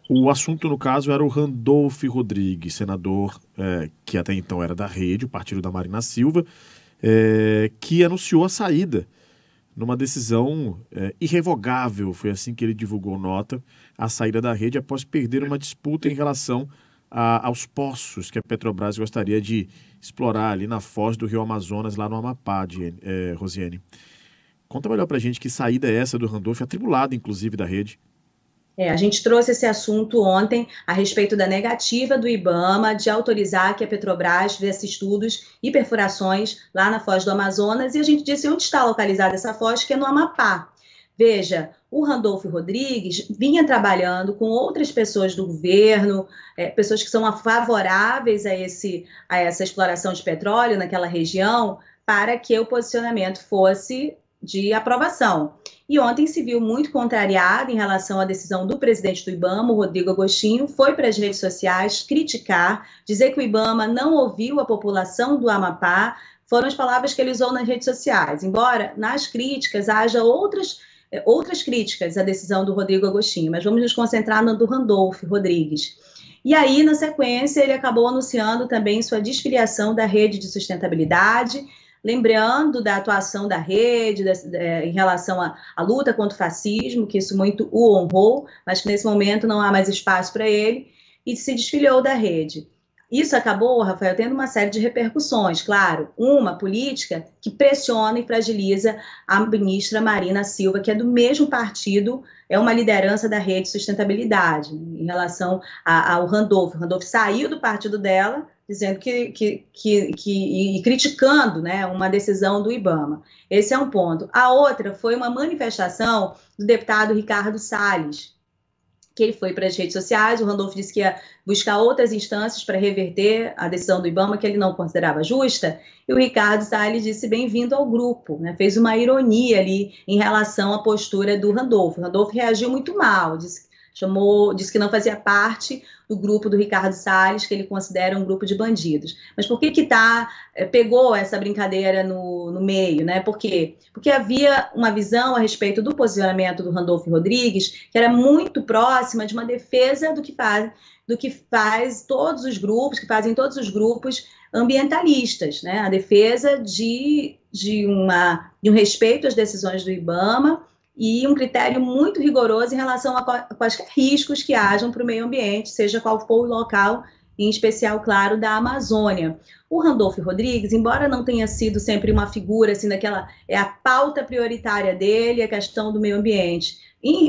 O assunto, no caso, era o Randolph Rodrigues, senador que até então era da Rede, o partido da Marina Silva, que anunciou a saída numa decisão irrevogável. Foi assim que ele divulgou nota, a saída da Rede após perder uma disputa em relação aos poços que a Petrobras gostaria de explorar ali na foz do Rio Amazonas, lá no Amapá, Rosiane. Conta melhor pra gente que saída é essa do Randolph, atribulada inclusive da Rede. A gente trouxe esse assunto ontem a respeito da negativa do IBAMA de autorizar que a Petrobras fizesse estudos e perfurações lá na Foz do Amazonas, e a gente disse onde está localizada essa foz, que é no Amapá. Veja, o Randolph Rodrigues vinha trabalhando com outras pessoas do governo, pessoas que são favoráveis a essa exploração de petróleo naquela região, para que o posicionamento fosse de aprovação. E ontem se viu muito contrariado em relação à decisão do presidente do IBAMA, o Rodrigo Agostinho, foi para as redes sociais criticar, dizer que o IBAMA não ouviu a população do Amapá, foram as palavras que ele usou nas redes sociais, embora nas críticas haja outras críticas à decisão do Rodrigo Agostinho, mas vamos nos concentrar no do Randolph Rodrigues. E aí, na sequência, ele acabou anunciando também sua desfiliação da Rede de Sustentabilidade, lembrando da atuação da Rede em relação à luta contra o fascismo, que isso muito o honrou, mas que nesse momento não há mais espaço para ele, e se desfiliou da Rede. Isso acabou, Rafael, tendo uma série de repercussões, claro. Uma política que pressiona e fragiliza a ministra Marina Silva, que é do mesmo partido, é uma liderança da Rede Sustentabilidade, em relação ao Randolph. O Randolph saiu do partido dela, dizendo e criticando, né, uma decisão do IBAMA. Esse é um ponto. A outra foi uma manifestação do deputado Ricardo Salles, que ele foi para as redes sociais. O Randolph disse que ia buscar outras instâncias para reverter a decisão do IBAMA, que ele não considerava justa, e o Ricardo Salles disse bem-vindo ao grupo, né? Fez uma ironia ali em relação à postura do Randolph. O Randolph reagiu muito mal, disse que não fazia parte do grupo do Ricardo Salles, que ele considera um grupo de bandidos. Mas por que pegou essa brincadeira no meio, né? Por quê? Porque havia uma visão a respeito do posicionamento do Randolph Rodrigues que era muito próxima de uma defesa do que fazem todos os grupos ambientalistas, né? A defesa de um respeito às decisões do IBAMA e um critério muito rigoroso em relação a quaisquer riscos que hajam para o meio ambiente, seja qual for o local, em especial, claro, da Amazônia. O Randolph Rodrigues, embora não tenha sido sempre uma figura, assim, é a pauta prioritária dele, a questão do meio ambiente,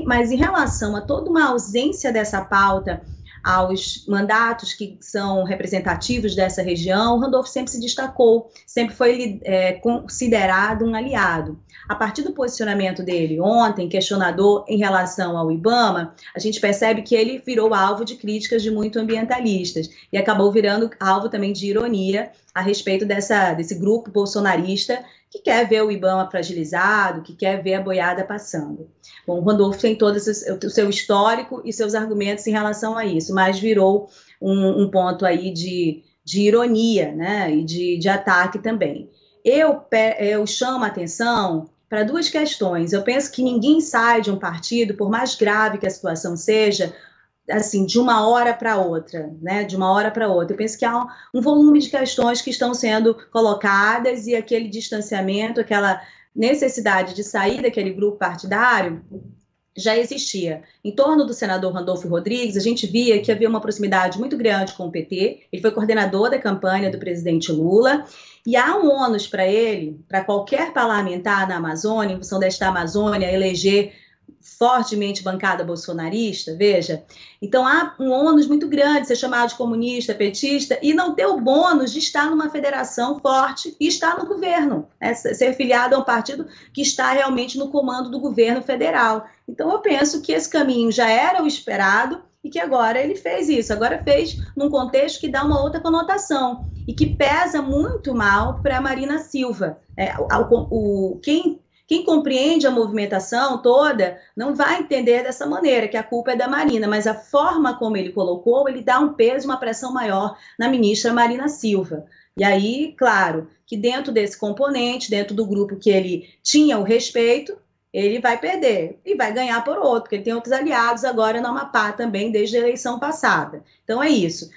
mas em relação a toda uma ausência dessa pauta, aos mandatos que são representativos dessa região, o Randolph sempre se destacou, sempre foi considerado um aliado. A partir do posicionamento dele ontem, questionador em relação ao IBAMA, a gente percebe que ele virou alvo de críticas de muito ambientalistas e acabou virando alvo também de ironia a respeito desse grupo bolsonarista que quer ver o IBAMA fragilizado, que quer ver a boiada passando. Bom, o Randolph tem todo o seu histórico e seus argumentos em relação a isso, mas virou um ponto aí de ironia, né, e de ataque também. Eu chamo a atenção para duas questões. Eu penso que ninguém sai de um partido, por mais grave que a situação seja, assim, de uma hora para outra, né? De uma hora para outra. Eu penso que há um volume de questões que estão sendo colocadas e aquele distanciamento, aquela necessidade de sair daquele grupo partidário já existia. Em torno do senador Randolph Rodrigues, a gente via que havia uma proximidade muito grande com o PT, ele foi coordenador da campanha do presidente Lula, e há um ônus para ele, para qualquer parlamentar na Amazônia, em função desta Amazônia, eleger fortemente bancada bolsonarista, veja, então há um ônus muito grande ser chamado de comunista, petista e não ter o bônus de estar numa federação forte e estar no governo, né? Ser filiado a um partido que está realmente no comando do governo federal. Então eu penso que esse caminho já era o esperado e que agora ele fez isso, agora fez num contexto que dá uma outra conotação e que pesa muito mal para a Marina Silva. Quem compreende a movimentação toda não vai entender dessa maneira, que a culpa é da Marina, mas a forma como ele colocou, ele dá um peso, uma pressão maior na ministra Marina Silva. E aí, claro, que dentro desse componente, dentro do grupo que ele tinha o respeito, ele vai perder e vai ganhar por outro, porque ele tem outros aliados agora no Amapá também, desde a eleição passada. Então é isso.